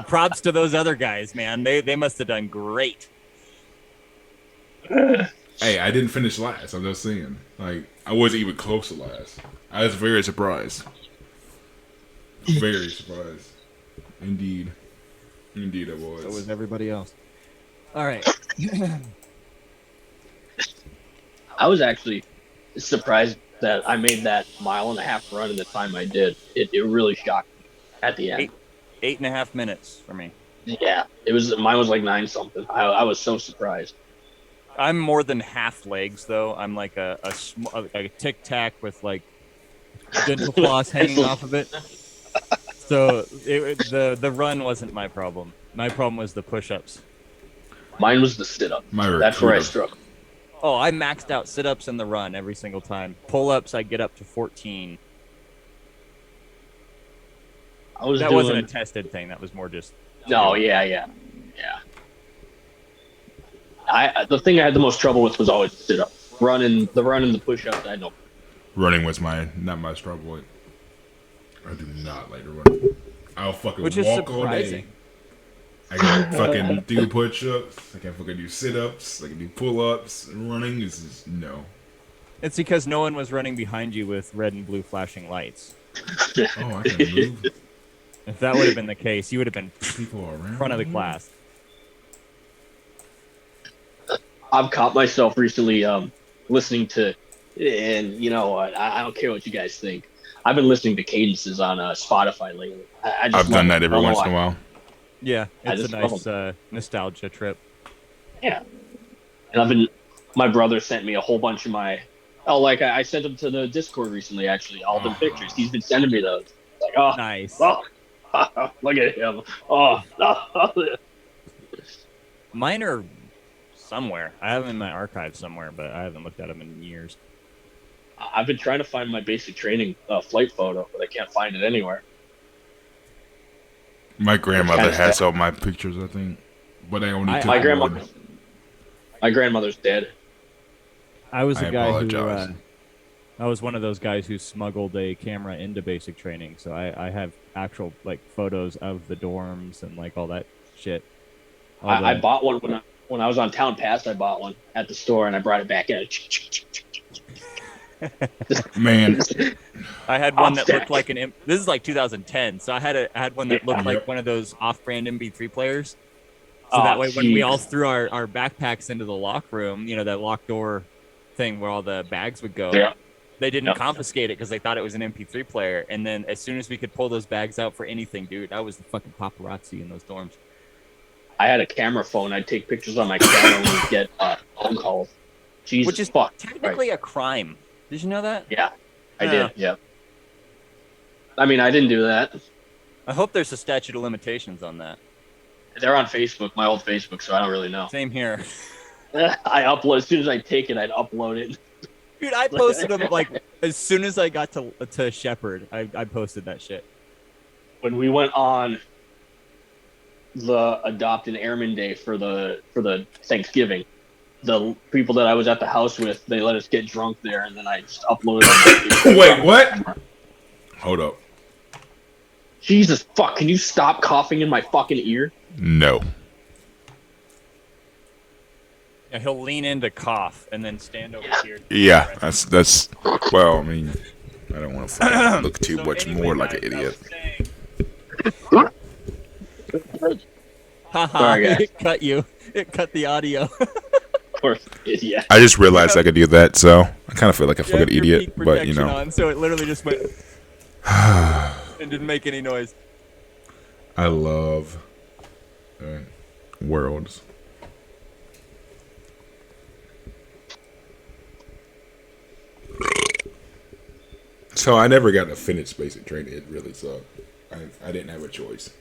Props to those other guys, man. They must have done great. Hey, I didn't finish last. I'm just saying. Like, I wasn't even close to last. I was very surprised. Very surprised. Indeed. Indeed, I was. So was everybody else. All right. I was actually surprised that I made that 1.5 mile run in the time I did. It really shocked me at the end. 8.5 minutes for me. Yeah, mine was like 9 something. I was so surprised. I'm more than half legs though. I'm like a tic tac with like dental floss hanging off of it. So the run wasn't my problem. My problem was the push-ups. Mine was the sit-up. My That's where I recruiter. struggled. Oh, I maxed out sit-ups in the run every single time. Pull-ups, I get up to 14. I was That doing. wasn't a tested thing. That was more just. No, yeah. The thing I had the most trouble with was always the sit up. The run and the push ups. I know. Running was not my struggle. I do not like to run. I'll fucking Which is walk all day. surprising. I can fucking do push-ups. I can fucking do sit-ups. I can do pull-ups. Running is just no. It's because no one was running behind you with red and blue flashing lights. Oh, I can move. If that would have been the case, you would have been People are around. front of the class. I've caught myself recently listening to, and you know what? I don't care what you guys think. I've been listening to cadences on Spotify lately. I've done that every once in a while. Yeah, it's a just nice nostalgia trip. Yeah. And my brother sent me a whole bunch of I sent them to the Discord recently, actually, all the pictures. He's been sending me those. Like, oh, Nice. oh, look at him. Oh, Mine are somewhere. I have them in my archive somewhere, but I haven't looked at them in years. I've been trying to find my basic training flight photo, but I can't find it anywhere. My grandmother has all my pictures, I think. But I only took one. My grandmother's dead. I was a guy apologize. who I was one of those guys who smuggled a camera into basic training, so I have actual photos of the dorms and all that shit. I bought one when I was on Town Pass. I bought one at the store and I brought it back in. Man, I had one that looked like this is 2010, so I had one that looked like one of those off-brand MP3 players. So that way, when we all threw our backpacks into the lock room, that locked door thing where all the bags would go, they didn't confiscate it because they thought it was an MP3 player. And then as soon as we could pull those bags out for anything, dude, I was the fucking paparazzi in those dorms. I had a camera phone. I'd take pictures on my camera and get phone calls. Jesus, which is technically a crime. Did you know that? Yeah, I did. Yeah. I mean, I didn't do that. I hope there's a statute of limitations on that. They're on Facebook, my old Facebook, so I don't really know. Same here. I upload as soon as I take it. I'd upload it. Dude, I posted them as soon as I got to Shepherd. I posted that shit. When we went on the Adopt an Airman Day for the Thanksgiving, the people that I was at the house with, they let us get drunk there, and then I just uploaded. Wait, what? Hold up. Jesus fuck! Can you stop coughing in my fucking ear? No. Yeah, he'll lean in to cough and then stand over here. Yeah, that's. Well, I mean, I don't want to look too much more like an idiot. Haha! It cut you. It cut the audio. Poor idiot. I just realized I could do that, so I kind of feel like a fucking idiot, but you know. On, so it literally just went and didn't make any noise. I love worlds. So I never got to finish basic training. It really sucked. I didn't have a choice.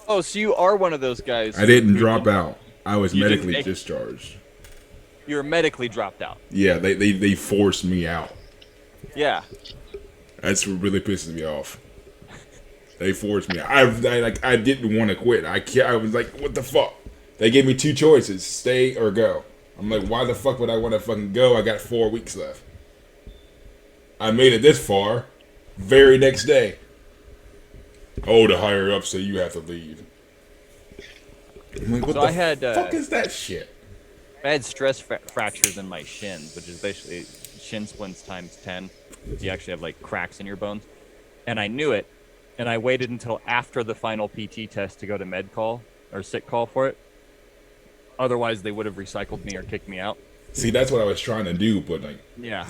Oh, so you are one of those guys. I didn't drop out. I was medically discharged. You were medically dropped out. Yeah, they forced me out. Yeah. That's what really pisses me off. They forced me out. I didn't want to quit. I was like, what the fuck? They gave me two choices, stay or go. I'm like, why the fuck would I want to fucking go? I got 4 weeks left. I made it this far. Very next day. Oh, the higher up say you have to leave. I'm like, what the fuck is that shit? I had stress fractures in my shins, which is basically shin splints times 10. You actually have cracks in your bones. And I knew it, and I waited until after the final PT test to go to med call or sick call for it. Otherwise, they would have recycled me or kicked me out. See, that's what I was trying to do, but yeah.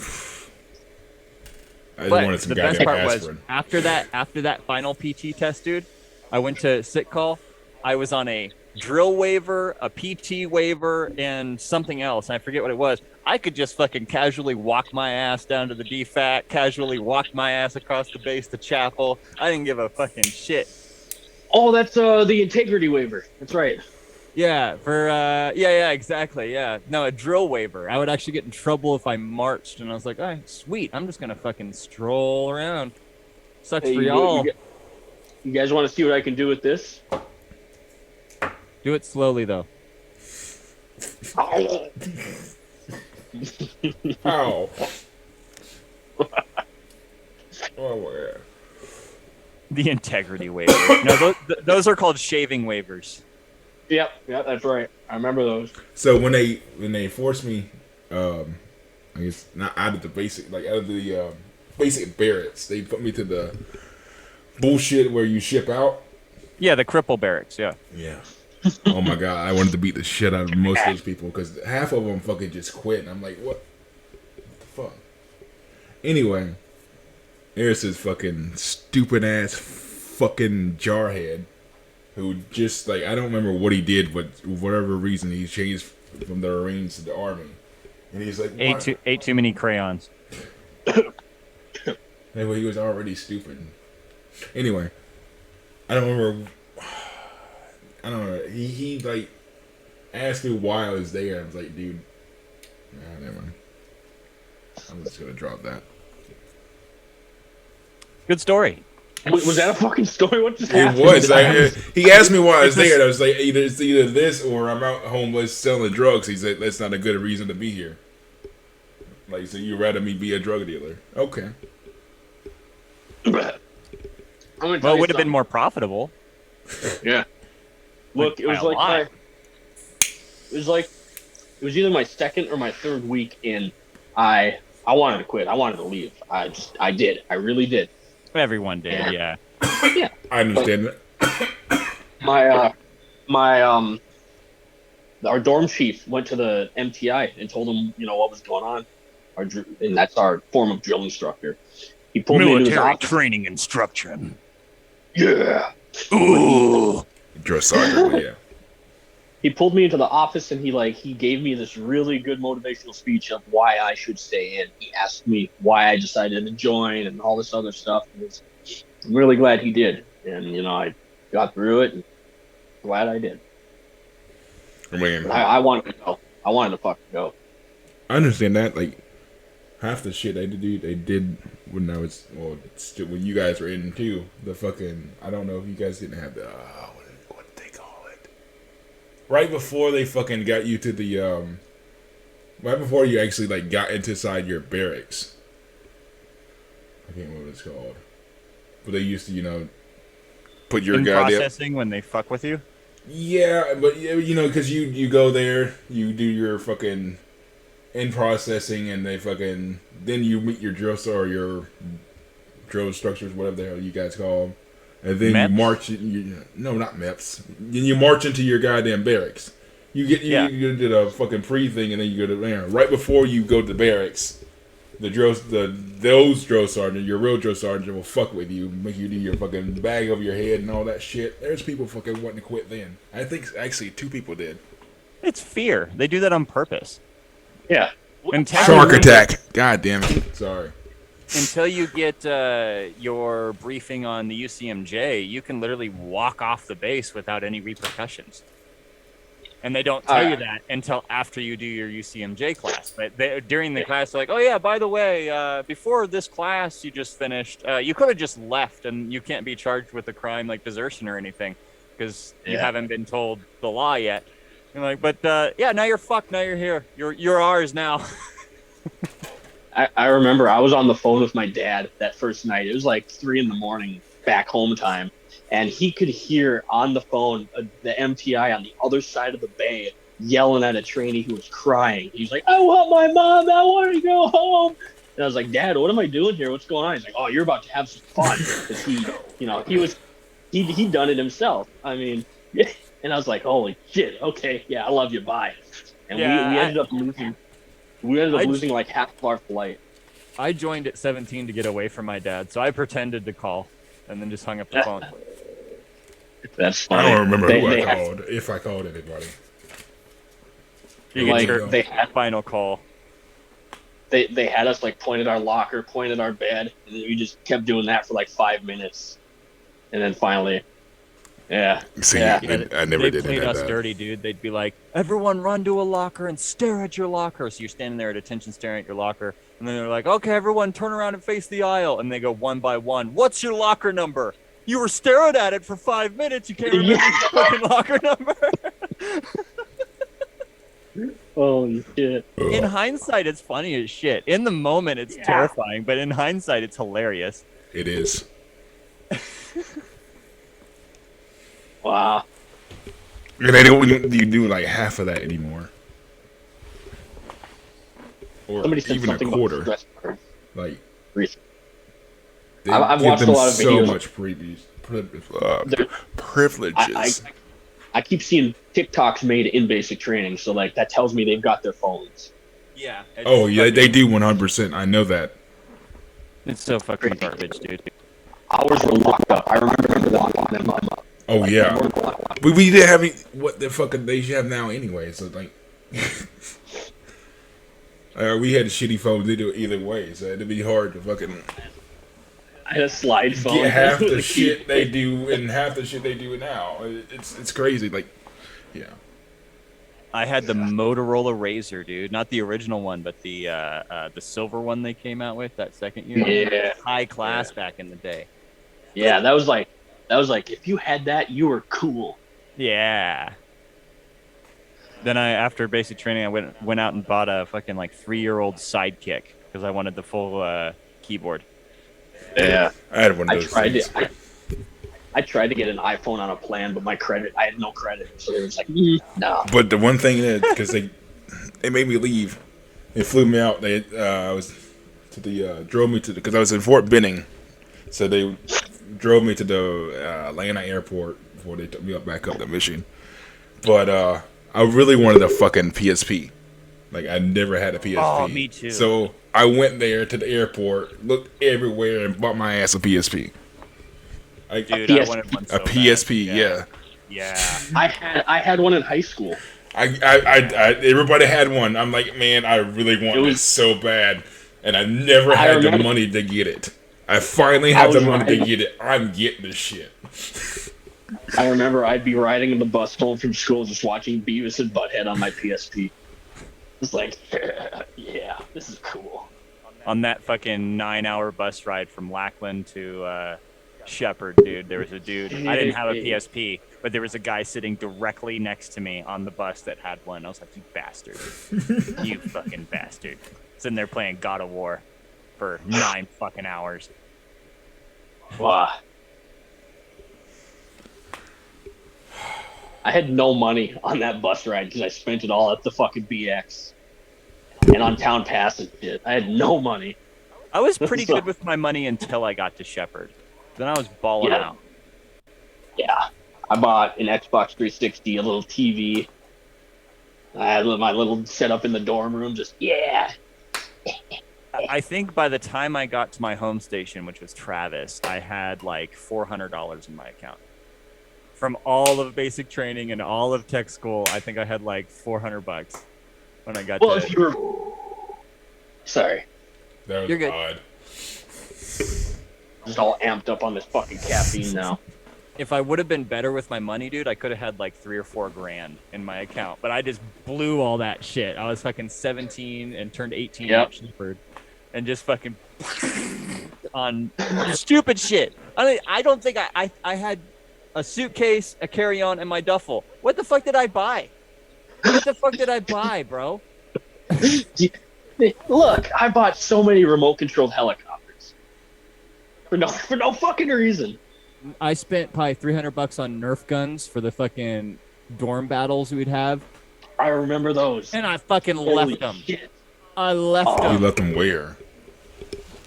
I wanted some goddamn best part aspirin. Was after that final PT test, dude, I went to sick call. I was on a drill waiver, a PT waiver, and something else. I forget what it was. I could just fucking casually walk my ass down to the DFAT, casually walk my ass across the base to chapel. I didn't give a fucking shit. Oh, that's the integrity waiver. That's right. Yeah, yeah, exactly. Yeah. No, a drill waiver. I would actually get in trouble if I marched, and I was like, all right, sweet. I'm just going to fucking stroll around. Sucks for y'all. You guys want to see what I can do with this? Do it slowly, though. Ow. Oh my god. The integrity waivers. No, those are called shaving waivers. Yep, that's right. I remember those. So when they forced me, I guess not out of the basic, like out of the basic barracks, they put me to the bullshit where you ship out. Yeah, the cripple barracks. Yeah. Yeah. Oh my god, I wanted to beat the shit out of most of those people because half of them fucking just quit. And I'm like, what the fuck? Anyway, there's this fucking stupid ass fucking jarhead who just like, I don't remember what he did, but for whatever reason he changed from the Marines to the Army, and he's like, ate too many crayons. Anyway, he was already stupid. Anyway, I don't remember. I don't know. He like asked me why I was there. I was like, dude, nah, never mind. I'm just gonna drop that. Good story. Was that a fucking story? What just It happened? was. Like, he asked me why I was there, and I was like, it's either this or I'm out homeless selling drugs. He said that's not a good reason to be here. Like, so you'd rather me be a drug dealer? Okay. Well, it would have been more profitable. Yeah. Look, it was like it was either my second or my third week in. I wanted to quit. I wanted to leave. I did. I really did. Everyone did, yeah. Yeah. I understand that. Our dorm chief went to the MTI and told him, what was going on. And that's our form of drill instructor. He pulled me into his office. Training instruction. Yeah. Ooh. Drill sergeant, yeah. He pulled me into the office and he gave me this really good motivational speech of why I should stay in. He asked me why I decided to join and all this other stuff. I'm really glad he did. And, I got through it and glad I did. I mean, I wanted to go. I wanted to fucking go. I understand that. Like, half the shit they did when I was, when you guys were in too. The fucking, I don't know if you guys didn't have the, what did they call it? Right before they fucking got you to the, right before you actually like got inside your barracks. I can't remember what it's called. But they used to, put your guy there. Processing when they fuck with you? Yeah, but because you go there, you do your fucking in processing, and then you meet your drill or your drill instructors, whatever the hell you guys call them, and then MEPs? you march. No, not MEPs. Then you march into your goddamn barracks. You do the fucking pre thing, and then you go to right before you go to the barracks. Those drill sergeant, your real drill sergeant, will fuck with you, make you do your fucking bag over your head and all that shit. There's people fucking wanting to quit then. I think actually 2 people did. It's fear. They do that on purpose. Yeah. Shark attack. God damn it. Sorry. Until you get your briefing on the UCMJ, you can literally walk off the base without any repercussions. And they don't tell you that until after you do your UCMJ class. But during the class, they're like, oh, yeah, by the way, before this class you just finished, you could have just left, and you can't be charged with a crime like desertion or anything because you haven't been told the law yet. You're like, but, now you're fucked. Now you're here. You're ours now. I remember I was on the phone with my dad that first night. It was like 3 a.m. back home time. And he could hear on the phone the MTI on the other side of the bay yelling at a trainee who was crying. He's like, I want my mom. I want to go home. And I was like, Dad, what am I doing here? What's going on? He's like, oh, you're about to have some fun. Because he'd done it himself. I mean, and I was like, holy shit. Okay. Yeah, I love you. Bye. And we ended up losing. We ended up losing like half of our flight. I joined at 17 to get away from my dad, so I pretended to call and then just hung up the phone. That's funny. I don't remember who I called, if I called anybody. You get your final call. They had us like point at our locker, point at our bed, and then we just kept doing that for like 5 minutes. And then finally, I never did They played us that. dirty, dude. They'd be like, everyone run to a locker and stare at your locker. So you're standing there at attention staring at your locker. And then they're like, okay, everyone turn around and face the aisle. And they go one by one. What's your locker number? You were staring at it for 5 minutes. You can't remember your fucking locker number. Holy shit. In hindsight, it's funny as shit. In the moment, it's terrifying, but in hindsight, it's hilarious. It is. Wow. And they don't you do like half of that anymore. Or Somebody said even a something quarter. about stress cards. Like Recently. they I've give watched them a lot of so videos. much privileges. I keep seeing TikToks made in basic training, so like that tells me they've got their phones. Yeah. Oh yeah, they do 100%. I know that. It's so fucking garbage, dude. Ours were locked up. I remember locking them up. Oh Like, yeah, they weren't locked up. we didn't have any, what the fuck they should have now anyway. So like, we had shitty phones. They do it either way, so it'd be hard to fucking I had a slide phone. get half with the a shit key. they do and half the shit they do now. It's crazy. Like, yeah. I had the Motorola Razr, dude. Not the original one, but the silver one they came out with that second year. Yeah. High class back in the day. Yeah, that was like if you had that, you were cool. Yeah. Then after basic training, I went out and bought a fucking like 3-year-old Sidekick because I wanted the full keyboard. Yeah. I had one of those things. I tried to get an iPhone on a plan, but I had no credit, so they was like, no. But the one thing is, because they made me leave, they flew me out. They drove me to because I was in Fort Benning, so they drove me to the Atlanta airport before they took me back up to Michigan. But I really wanted a fucking PSP. Like I never had a PSP. Oh, me too. So I went there to the airport, looked everywhere, and bought my ass a PSP. Dude, I wanted one so a PSP, bad. yeah. I had one in high school. Everybody had one. I'm like, man, I really want this so bad, and I never had the money to get it. I finally have the money to get it. I'm getting this shit. I remember I'd be riding in the bus home from school, just watching Beavis and Butthead on my PSP. It's like, yeah, this is cool. On that fucking 9-hour bus ride from Lackland to Shepherd, dude, there was a dude. I didn't have a PSP, but there was a guy sitting directly next to me on the bus that had one. I was like, you bastard. You fucking bastard. Sitting there playing God of War for 9 fucking hours. Wow. I had no money on that bus ride because I spent it all at the fucking BX and on Town Pass and shit. I had no money. I was pretty good with my money until I got to Shepherd. Then I was balling out. Yeah. I bought an Xbox 360, a little TV. I had my little setup in the dorm room, just, yeah. I think by the time I got to my home station, which was Travis, I had like $400 in my account. From all of basic training and all of tech school, I think I had like $400 when I got to... If you were... Sorry. That was You're good. odd. Just all amped up on this fucking caffeine now. If I would have been better with my money, dude, I could have had like $3 or $4 grand in my account. But I just blew all that shit. I was fucking 17 and turned 18 at Shepherd, and just fucking on stupid shit. I don't think I had a suitcase, a carry-on, and my duffel. What the fuck did I buy? What the fuck did I buy, bro? Look, I bought so many remote-controlled helicopters for no fucking reason. I spent probably $300 on Nerf guns for the fucking dorm battles we'd have. I remember those. And I fucking left them. Shit. I left them. You left them where?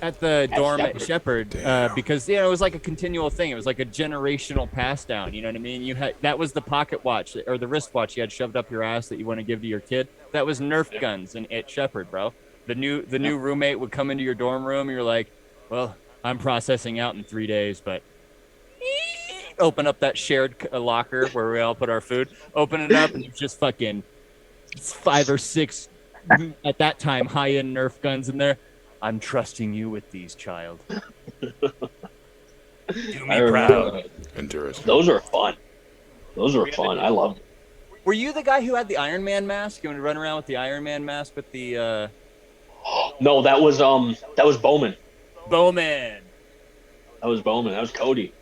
At the dorm at Shepherd, because it was like a continual thing. It was like a generational pass down. You know what I mean? That was the pocket watch or the wristwatch you had shoved up your ass that you want to give to your kid. That was Nerf guns at Shepherd, bro. The new roommate would come into your dorm room. And you're like, well, I'm processing out in 3 days, but open up that shared locker where we all put our food. Open it up, and it's just fucking 5 or 6 at that time high-end Nerf guns in there. I'm trusting you with these, child. Do me proud. Interesting. Those are fun. I love them. Were you the guy who had the Iron Man mask? You want to run around with the Iron Man mask with the? No, that was Bowman. Bowman. That was Bowman. That was Cody.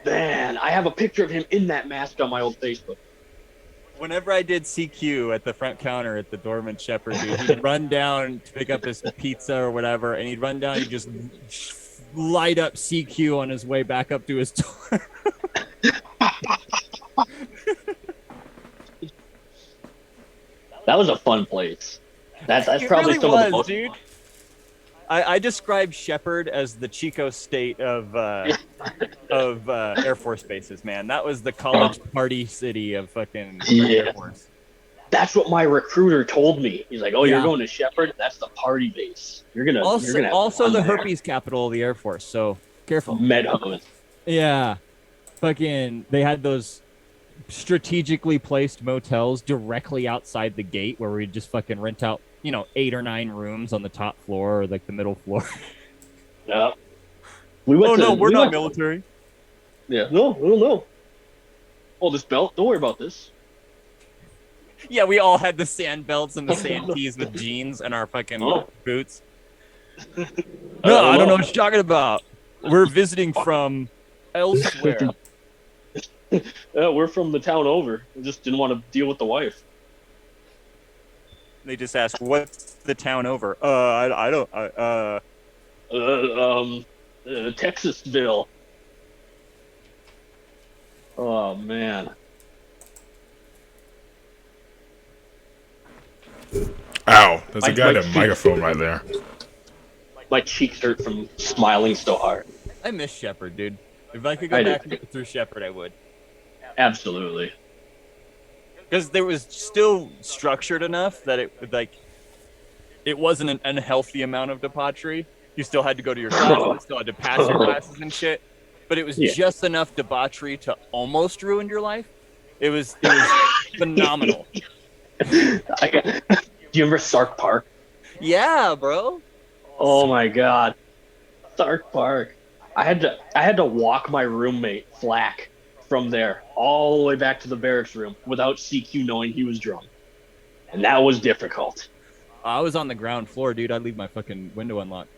Man, I have a picture of him in that mask on my old Facebook. Whenever I did CQ at the front counter at the Dorman Shepherd, dude, he'd run down to pick up his pizza or whatever, and he'd run down and just light up CQ on his way back up to his door. That was a fun place. That's It probably really some was, of the most. dude. I described Shepherd as the Chico State of Air Force bases, man. That was the college party city of fucking Air Force. That's what my recruiter told me. He's like, "Oh, Yeah. you're going to Shepherd? That's the party base. You're gonna have Also fun the there." herpes capital of the Air Force. So careful. Meadows. Yeah, fucking. They had those strategically placed motels directly outside the gate where we'd just fucking rent out, 8 or 9 rooms on the top floor or like the middle floor. Yeah. We're not military. Yeah. No. Oh, this belt. Don't worry about this. Yeah, we all had the sand belts and the sand tees with jeans and our fucking boots. No, I don't know what you're talking about. We're visiting from elsewhere. We're from the town over. We just didn't want to deal with the wife. They just asked, "What's the town over?" I don't. Texasville. Oh man. Ow! There's a guy my at a microphone right there. My cheeks hurt from smiling so hard. I miss Shepherd, dude. If I could go back through Shepherd, I would. Absolutely. Because there was still structured enough that it wasn't an unhealthy amount of debauchery. You still had to go to your classes, still had to pass your classes and shit. But it was just enough debauchery to almost ruin your life. It was phenomenal. Do you remember Sark Park? Yeah, bro. Oh my God, Sark Park. I had to walk my roommate Flack from there all the way back to the barracks room without CQ knowing he was drunk, and that was difficult. I was on the ground floor, dude. I'd leave my fucking window unlocked.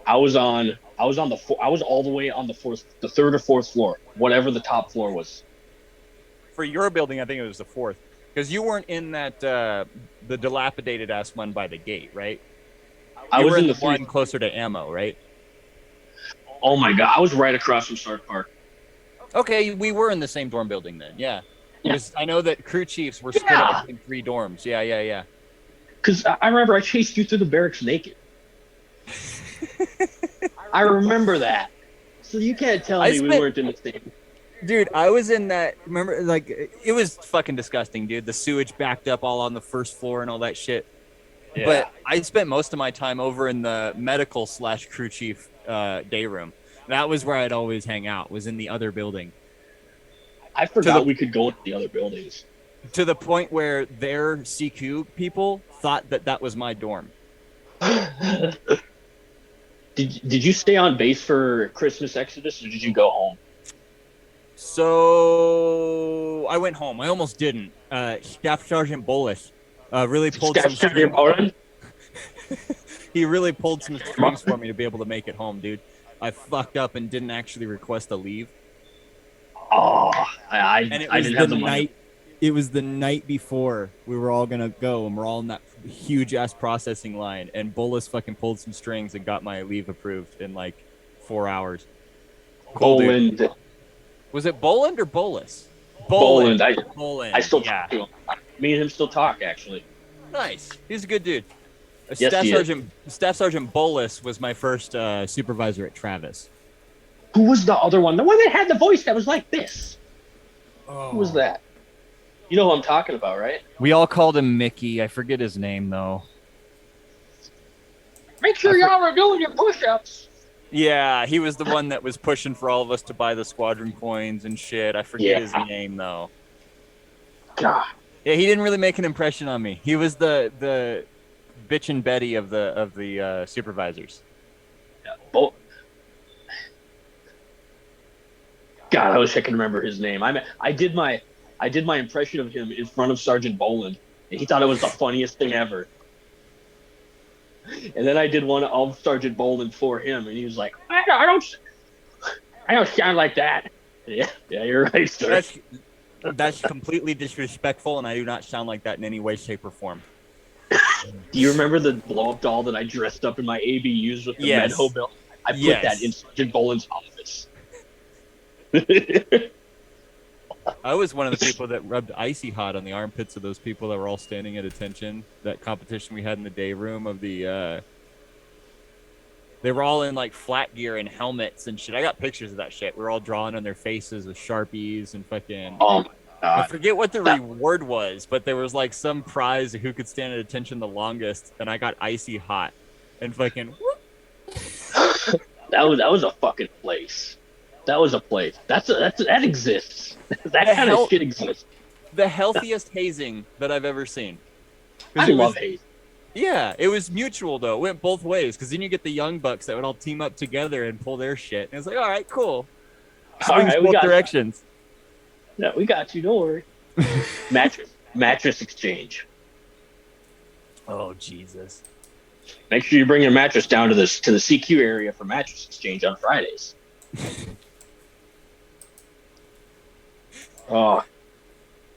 I was all the way on the third or fourth floor, whatever the top floor was. For your building, I think it was the 4th, because you weren't in that the dilapidated ass one by the gate, right? I was in the one closer to ammo, right? Oh my God, I was right across from Sark Park. Okay, we were in the same dorm building then. Yeah. Because I know that crew chiefs were split up in 3 dorms. Yeah. Because I remember I chased you through the barracks naked. I remember that. So you can't tell me we weren't in the same. Dude, I was in that. Remember, like, it was fucking disgusting, dude. The sewage backed up all on the first floor and all that shit. Yeah. But I spent most of my time over in the medical / crew chief day room. That was where I'd always hang out, was in the other building. I forgot we could go to the other buildings. To the point where their CQ people thought that was my dorm. Did you stay on base for Christmas Exodus, or did you go home? So I went home. I almost didn't. Staff Sergeant Bolus really pulled some strings. He really pulled some strings for me to be able to make it home, dude. I fucked up and didn't actually request a leave. Oh, I didn't have the money. It was the night before we were all gonna go, and we're all in that huge ass processing line. And Bolus fucking pulled some strings and got my leave approved in like 4 hours. Boland. Was it Boland or Bolus? Boland. Boland. I still talk to him. Me and him still talk, actually. Nice. He's a good dude. Yes, Staff Sergeant Bolus was my first supervisor at Travis. Who was the other one? The one that had the voice that was like this. Oh. Who was that? You know who I'm talking about, right? We all called him Mickey. I forget his name, though. Make sure y'all are doing your push-ups. Yeah, he was the one that was pushing for all of us to buy the squadron coins and shit. I forget his name, though. God. Yeah, he didn't really make an impression on me. He was the bitch and Betty of the supervisors. Yeah, God, I wish I could remember his name. I did my impression of him in front of Sergeant Boland, and he thought it was the funniest thing ever. And then I did one of Sergeant Boland for him, and he was like, "I don't sound like that." Yeah, you're right, sir. That's completely disrespectful, and I do not sound like that in any way, shape, or form. Do you remember the blow-up doll that I dressed up in my ABUs with the Yes. Medho belt? I put Yes. that in Sergeant Boland's office. I was one of the people that rubbed icy hot on the armpits of those people that were all standing at attention. That competition we had in the day room of the, they were all in like flat gear and helmets and shit. I got pictures of that shit. We were all drawing on their faces with Sharpies and fucking. Oh my I god! forget what the reward was, but there was like some prize of who could stand at attention the longest, and I got icy hot, and fucking. That was a fucking place. That was a place. That exists. That kind of shit exists. The healthiest hazing that I've ever seen. I love hazing. Yeah, it was mutual though. It went both ways because then you get the young bucks that would all team up together and pull their shit, and it's like, all right, cool. Swings both directions. Yeah, we got you. Don't worry. mattress exchange. Oh Jesus! Make sure you bring your mattress down to the CQ area for mattress exchange on Fridays. Oh,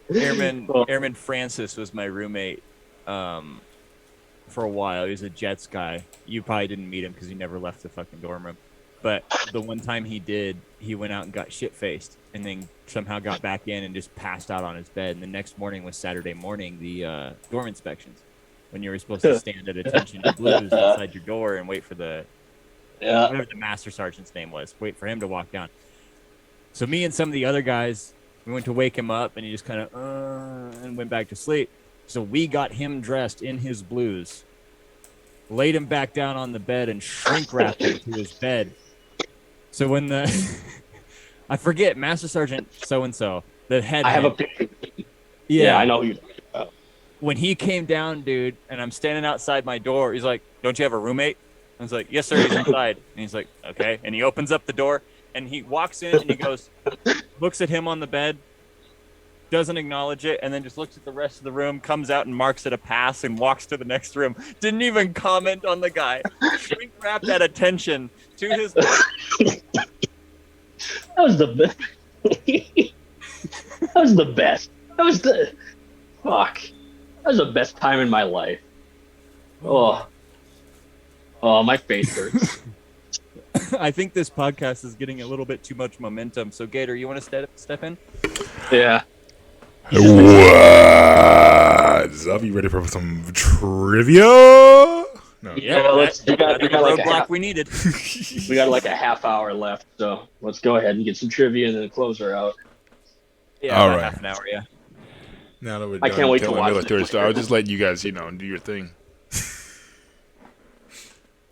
Airman Francis was my roommate for a while. He was a Jets guy. You probably didn't meet him because he never left the fucking dorm room. But the one time he did, he went out and got shit-faced and then somehow got back in and just passed out on his bed. And the next morning was Saturday morning, the dorm inspections, when you were supposed to stand at attention to blues outside your door and wait for whatever the master sergeant's name was, wait for him to walk down. So me and some of the other guys, we went to wake him up, and he just kind of and went back to sleep. So we got him dressed in his blues, laid him back down on the bed, and shrink wrapped him to his bed. So when I forget, Master Sergeant so-and-so, the head. I have a picture. Yeah, I know who you're talking about. When he came down, dude, and I'm standing outside my door, he's like, "Don't you have a roommate?" I was like, "Yes, sir, he's inside." And he's like, "Okay." And he opens up the door, and he walks in, and he goes, looks at him on the bed, doesn't acknowledge it, and then just looks at the rest of the room, comes out and marks it a pass, and walks to the next room. Didn't even comment on the guy. Shrink wrapped that attention to his. That was the best. That was the best. That was the fuck. That was the best time in my life. Oh, my face hurts. I think this podcast is getting a little bit too much momentum. So, Gator, you want to step in? Yeah. What's up? You ready for some trivia? No. Yeah, let's. We got like a roadblock we needed. We got like a half hour left, so let's go ahead and get some trivia and then close her out. Yeah, all about right. half an hour. Yeah. Now that we're I done can't wait to telling watch military this. stuff, I'll just let you guys, do your thing.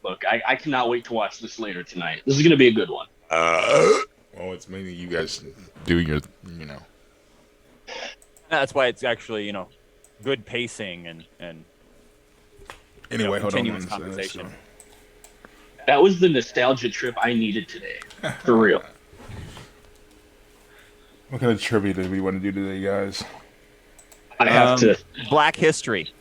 Look, I cannot wait to watch this later tonight. This is gonna be a good one. Well, it's mainly you guys doing your, That's why it's actually, good pacing and Anyway, hold on. continuous conversation. That was the nostalgia trip I needed today, for real. What kind of trivia do we want to do today, guys? I have to. Black history.